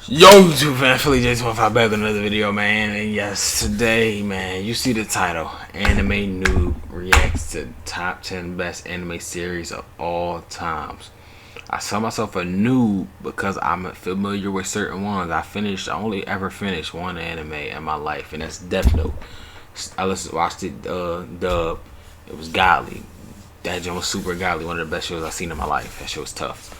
Yo YouTube fan, Philly J25 back with another video, man. And yes, today, man, you see the title, Anime Noob reacts to top 10 best anime series of all times. I saw myself a noob because I'm familiar with certain ones. I only ever finished one anime in my life, and that's Death Note. I watched it dub. It was godly. That joint was super godly. One of the best shows I've seen in my life. That show was tough.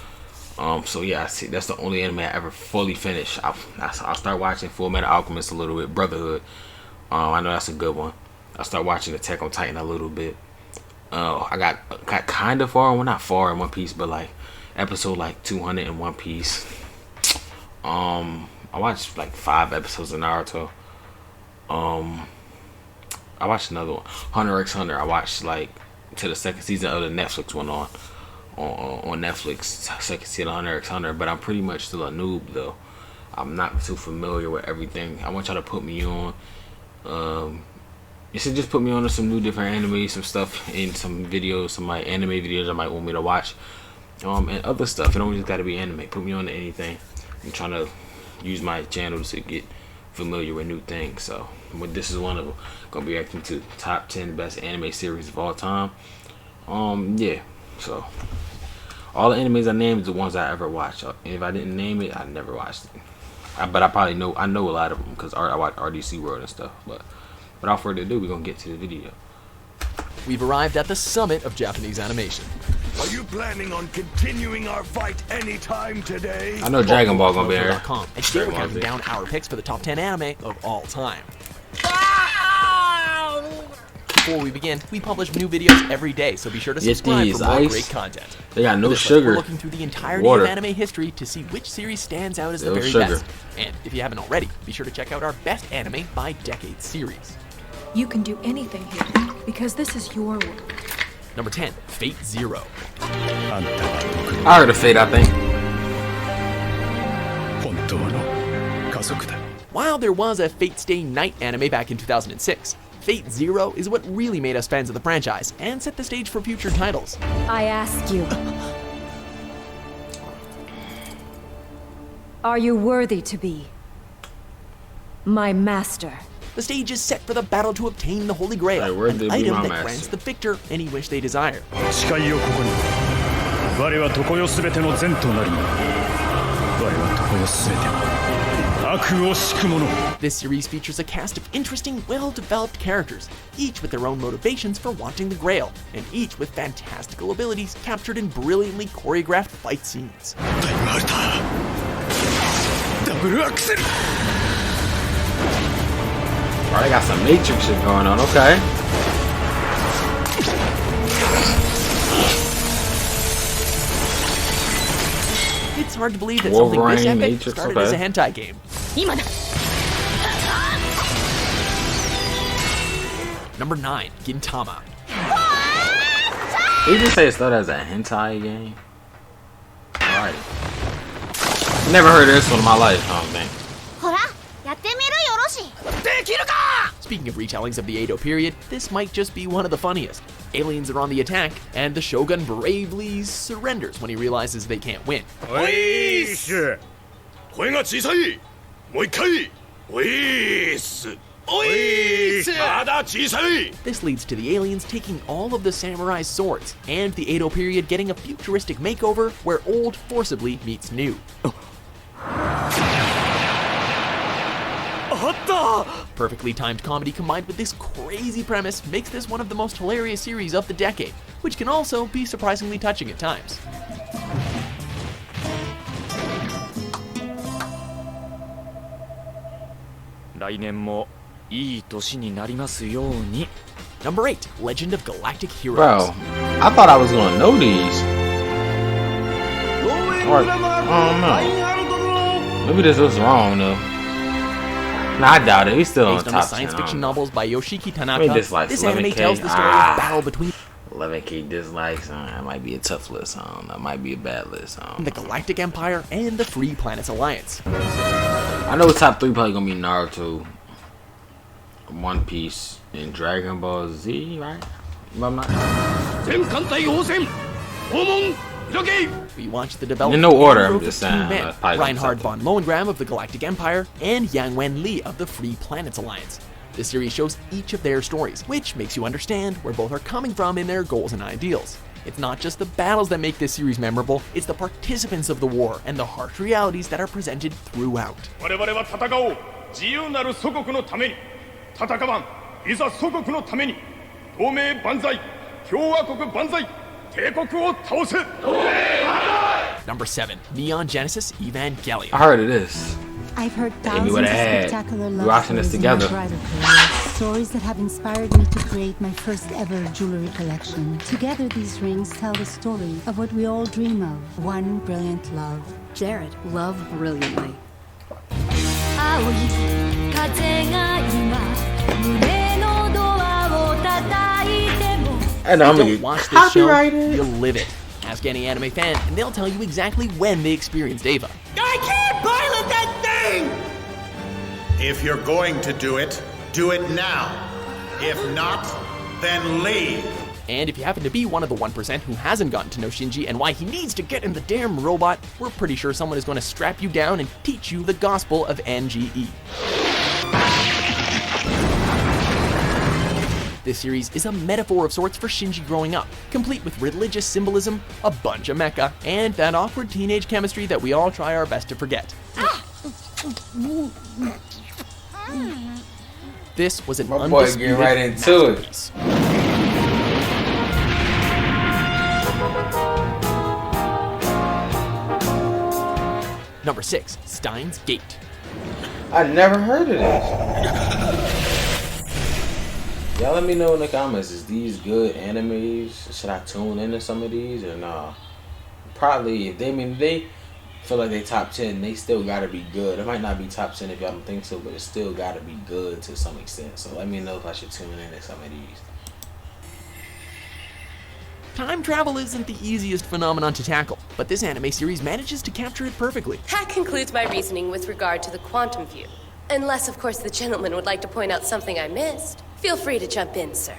So yeah, that's the only anime I ever fully finished. I'll start watching Full Metal Alchemist a little bit, Brotherhood. I know that's a good one. I start watching Attack on Titan a little bit. I got kind of far, well not far in One Piece, but like episode like 200 in One Piece. I watched like 5 episodes of Naruto. I watched another one, Hunter x Hunter. I watched like to the second season of the Netflix one on Netflix, second season of Hunter x Hunter, but I'm pretty much still a noob though. I'm not too familiar with everything. I want y'all to put me on. You should just put me on to some new different anime, some stuff in some videos, some like anime videos I might want me to watch, and other stuff. It don't just got to be anime. Put me on to anything. I'm trying to use my channel to get familiar with new things. So, but this is one of them. Gonna be reacting to top 10 best anime series of all time. Yeah. So, all the animes I named is the ones I ever watched. If I didn't name it, I never watched it. But I probably know a lot of them because I watch RDC World and stuff. But without further ado, we're gonna get to the video. We've arrived at the summit of Japanese animation. Are you planning on continuing our fight anytime today? I know Dragon Ball gonna be there. And today we're counting down our picks for the top 10 anime of all time. Before we begin, we publish new videos every day, so be sure to subscribe for more great content. They got no sugar. We're looking through the entirety of anime history to see which series stands out as the very best. And if you haven't already, be sure to check out our best anime by decade series. You can do anything here, because this is your world. Number 10, FateZero. I heard of Fate, I think. While there was a Fate Stay Night anime back in 2006, FateZero is what really made us fans of the franchise and set the stage for future titles. I ask you, are you worthy to be my master? The stage is set for the battle to obtain the Holy Grail, an item that grants the victor any wish they desire. This series features a cast of interesting, well-developed characters, each with their own motivations for wanting the Grail, and each with fantastical abilities captured in brilliantly choreographed fight scenes. Oh, they got some Matrix shit going on, okay. It's hard to believe that something this epic Matrix, started as a hentai game. Number 9, Gintama. Did you just say it started as a hentai game? Alright. Never heard of this one in my life, I don't think. Speaking of retellings of the Edo period, this might just be one of the funniest. Aliens are on the attack, and the shogun bravely surrenders when he realizes they can't win. This leads to the aliens taking all of the samurai's swords, and the Edo period getting a futuristic makeover where old forcibly meets new. Perfectly timed comedy combined with this crazy premise makes this one of the most hilarious series of the decade, which can also be surprisingly touching at times. Number 8, Legend of Galactic Heroes. Bro, I thought I was gonna know these. Or, I don't know. Maybe this was wrong though. Nah, I doubt it. He's still on top 10. Based on the science fiction novels by Yoshiki Tanaka, this anime 11K. tells the story of battle between 11K dislikes. That might be a tough list. That might be a bad list. the Galactic Empire and the Free Planets Alliance. I know top 3 probably gonna be Naruto, One Piece, and Dragon Ball Z, right? If I'm not. We watch the development In no order, and I'm growth just of two saying, men, probably Reinhard something. von Lohengram of the Galactic Empire and Yang Wen Li of the Free Planets Alliance. This series shows each of their stories, which makes you understand where both are coming from in their goals and ideals. It's not just the battles that make this series memorable, it's the participants of the war and the harsh realities that are presented throughout. 我々は戦おう自由なる祖国のために戦わんいざ祖国のために同盟万歳共和国万歳帝国を倒せ Number 7, Neon Genesis Evangelion. I heard of this. I've heard Amy thousands would of have had. spectacular We love watching this stories in my together. bridal career. Stories that have inspired me to create my first ever jewelry collection. Together, these rings tell the story of what we all dream of. One brilliant love. Jared, love brilliantly. 青い風が今胸のドアを叩いても And I'm Don't watch this show, copyrighted. you'll live it. Ask any anime fan, and they'll tell you exactly when they experienced Eva. I can't pilot that thing! If you're going to do it now. If not, then leave. And if you happen to be one of the 1% who hasn't gotten to know Shinji and why he needs to get in the damn robot, we're pretty sure someone is going to strap you down and teach you the gospel of NGE. This series is a metaphor of sorts for Shinji growing up, complete with religious symbolism, a bunch of mecha, and that awkward teenage chemistry that we all try our best to forget. This was an My boy getting undisputed right into it. masterpiece. Number 6, Steins Gate. I never heard of this. Y'all let me know in the comments, is these good animes? Should I tune into some of these or nah? Probably, if they feel like they top 10, they still gotta be good. It might not be top 10 if y'all don't think so, but it still gotta be good to some extent. So let me know if I should tune into some of these. Time travel isn't the easiest phenomenon to tackle, but this anime series manages to capture it perfectly. That concludes my reasoning with regard to the quantum view. Unless, of course, the gentleman would like to point out something I missed. Feel free to jump in, sir.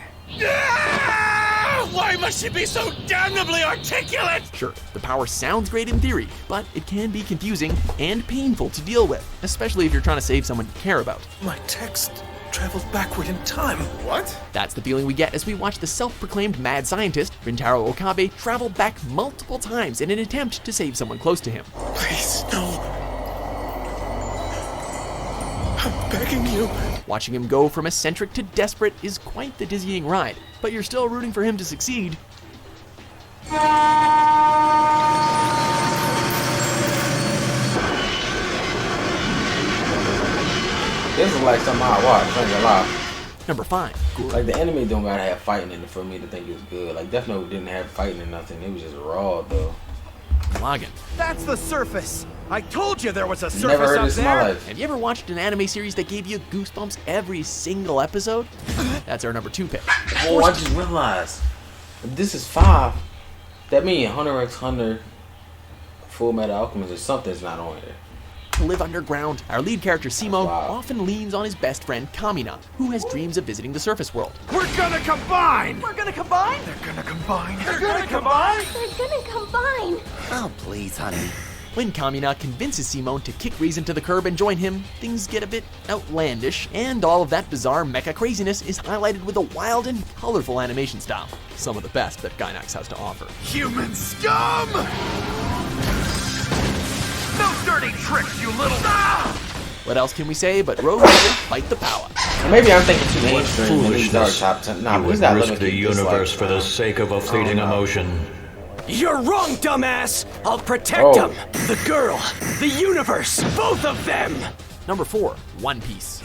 Why must she be so damnably articulate? Sure, the power sounds great in theory, but it can be confusing and painful to deal with, especially if you're trying to save someone you care about. My text traveled backward in time. What? That's the feeling we get as we watch the self-proclaimed mad scientist, Rintaro Okabe, travel back multiple times in an attempt to save someone close to him. Please, no. I'm begging you. Watching him go from eccentric to desperate is quite the dizzying ride, but you're still rooting for him to succeed. This is like something I watch, I ain't gonna lie. Number 5, Guru. Like the anime don't gotta have fighting in it for me to think it's good. Like Death Note didn't have fighting or nothing. It was just raw though. Lagan. That's the surface. I told you there was a surface Never heard up this in there. my life. Have you ever watched an anime series that gave you goosebumps every single episode? That's our number 2 pick. Oh, I just realized if this is 5. That means Hunter x Hunter, Full Metal Alchemist, or something's not on here. To live underground, our lead character Simo Wow. often leans on his best friend Kamina, who has dreams of visiting the surface world. We're gonna combine. We're gonna combine? They're gonna combine. They're gonna combine. They're gonna combine. Oh, please, honey. When Kamina convinces Simone to kick Reason to the curb and join him, things get a bit outlandish, and all of that bizarre mecha craziness is highlighted with a wild and colorful animation style. Some of the best that Gainax has to offer. Human scum! No dirty tricks, you little... What else can we say but Road Ranger, fight the power. Or maybe I'm thinking too mainstream and these are top 10. Nah, You but would he's not risk limited the to universe like, for the sake of a fleeting emotion. You're wrong, dumbass. I'll protect Oh. them. The girl, the universe, both of them. Number 4, One Piece.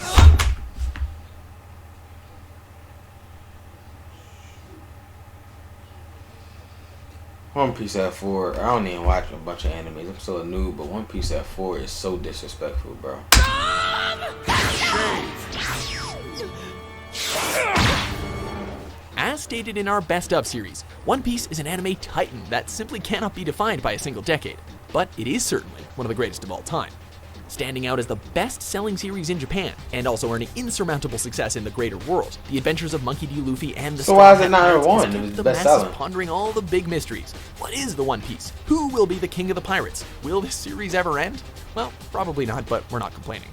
One Piece at 4. I don't even watch a bunch of animes. I'm still a noob, but One Piece at 4 is so disrespectful, bro. As stated in our Best Of series, One Piece is an anime titan that simply cannot be defined by a single decade, but it is certainly one of the greatest of all time. standing out as the best-selling series in Japan, and also earning insurmountable success in the greater world. The Adventures of Monkey D. Luffy and the So why is it not number one? It was the best masses selling. pondering all the big mysteries. What is the One Piece? Who will be the king of the pirates? Will this series ever end? Well, probably not, but we're not complaining.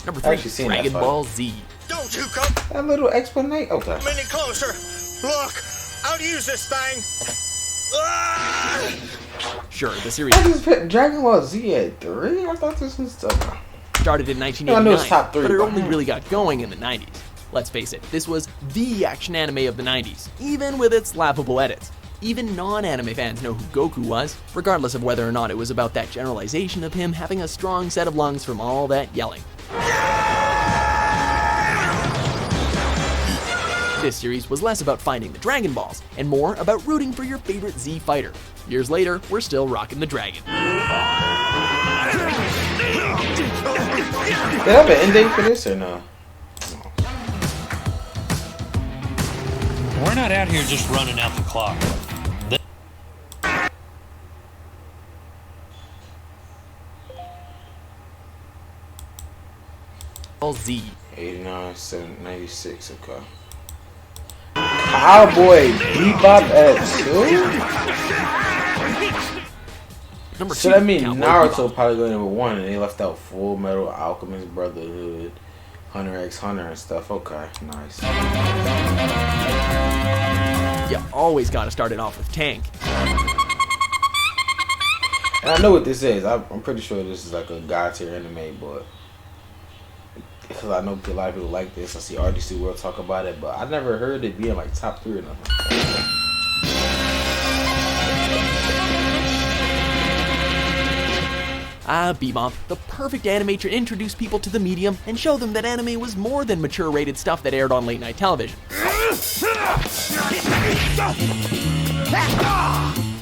Number 3, Dragon Ball Z. Don't you come That little explanation. Okay. any closer. Look, I'll use this thing. Sure, the series I just put Dragon Ball Z at 3? I thought this was stuff. started in I knew it was 1989, top 3, but it but- only really got going in the 90s. Let's face it, this was the action anime of the 90s, even with its laughable edits. Even non-anime fans know who Goku was, regardless of whether or not it was about that generalization of him having a strong set of lungs from all that yelling. This series was less about finding the Dragon Balls, and more about rooting for your favorite Z fighter. Years later, we're still rocking the dragon. Did I have an end date for this or no? We're not out here just running out the clock. Ball Z. 89, 96, okay. Cowboy Bebop at 2? Number So 2, that means Cowboy Naruto Bebop. probably going number 1 and they left out Full Metal Alchemist Brotherhood, Hunter x Hunter and stuff. Okay, nice. You always gotta start it off with Tank. And I know what this is. I'm pretty sure this is like a god tier anime, but because I know a lot of people like this. I see RDC World talk about it, but I never heard it being like top 3 or nothing. Bmob, the perfect anime to introduce people to the medium and show them that anime was more than mature rated stuff that aired on late night television.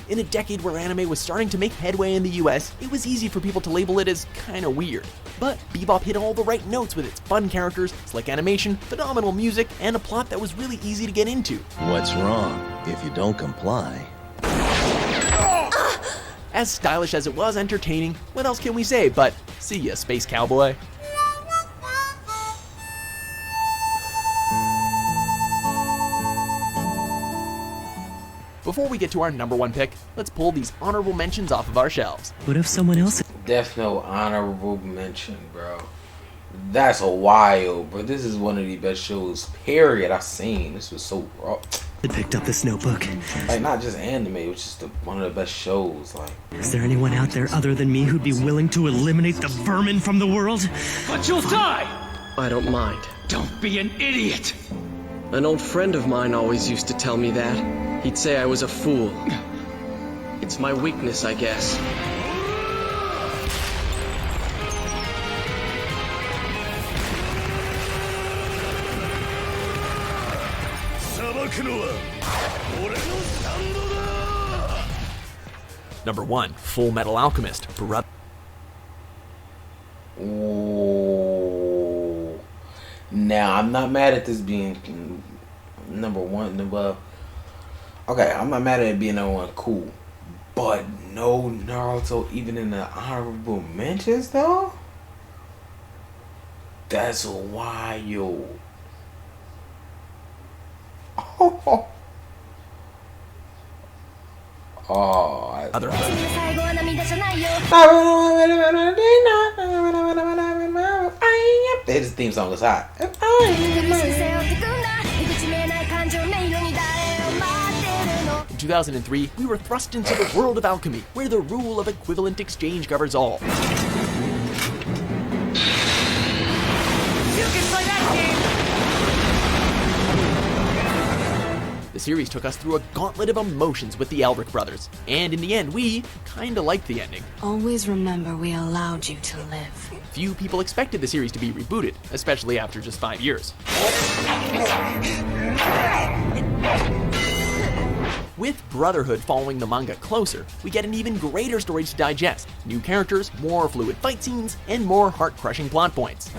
In a decade where anime was starting to make headway in the US, it was easy for people to label it as kinda weird. But Bebop hit all the right notes with its fun characters, slick animation, phenomenal music, and a plot that was really easy to get into. What's wrong if you don't comply? As stylish as it was entertaining, what else can we say but see ya, Space Cowboy? Before we get to our number 1 pick, let's pull these honorable mentions off of our shelves. What if someone else... Death Note honorable mention, bro. That's wild, bro. This is one of the best shows, period, I've seen. This was so raw. I picked up this notebook. Like, not just anime, it was just one of the best shows. Like, Is there anyone out there other than me who'd be willing to eliminate the vermin from the world? But you'll die! I don't mind. Don't be an idiot! An old friend of mine always used to tell me that. He'd say I was a fool. It's my weakness, I guess. Number 1, Full Metal Alchemist, Brother. ooh. Now, I'm not mad at this being number 1. Okay, I'm not mad at it being number 1. Cool. But no Naruto even in the honorable mentions, though? That's wild. Oh, Other his theme song is hot. In 2003, we were thrust into the world of alchemy, where the rule of equivalent exchange governs all. The series took us through a gauntlet of emotions with the Elric brothers, and in the end, we kinda liked the ending. Always remember we allowed you to live. Few people expected the series to be rebooted, especially after just 5 years. With Brotherhood following the manga closer, we get an even greater story to digest, new characters, more fluid fight scenes, and more heart-crushing plot points.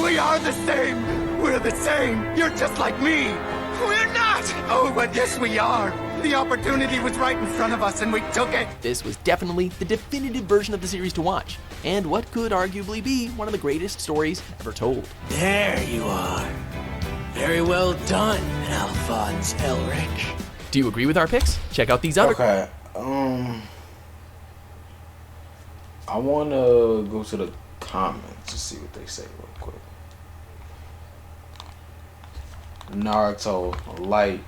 We are the same! We're the same! You're just like me! We're not! Oh, but yes we are! The opportunity was right in front of us and we took it. This was definitely the definitive version of the series to watch, and what could arguably be one of the greatest stories ever told. There you are. Very well done, Alphonse Elric. Do you agree with our picks? Check out these other... Okay, I want to go to the comments to see what they say real quick. Naruto, Light,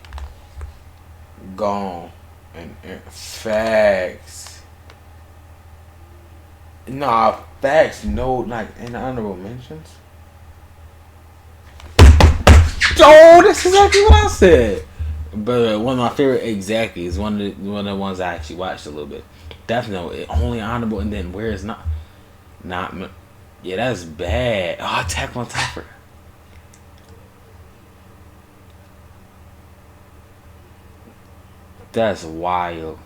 Gone, and Facts. Nah, Facts, no, like, in the honorable mentions. Oh, that's exactly what I said. But one of my favorite exactly is one of the ones I actually watched a little bit. Definitely only honorable, and then where is not yeah, that's bad. Oh, Attack on Titan. That's wild.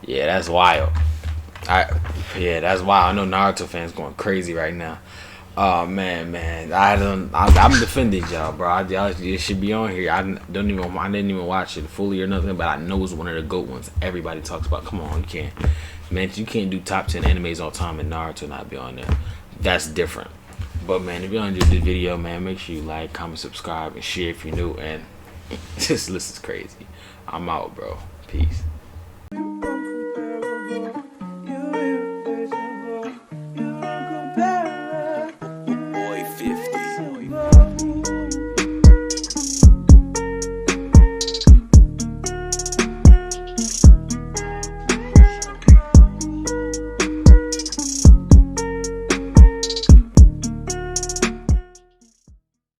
Yeah, that's wild. Yeah, that's wild. I know Naruto fans going crazy right now. Oh man, I'm defending y'all, bro. Y'all should be on here. I didn't even watch it fully or nothing, but I know it's one of the GOAT ones everybody talks about. Come on, you can't do top 10 animes all time and Naruto not be on there. That's different. But man, if you enjoyed this video, man, make sure you like, comment, subscribe, and share if you're new. And this list is crazy. I'm out, bro. Peace.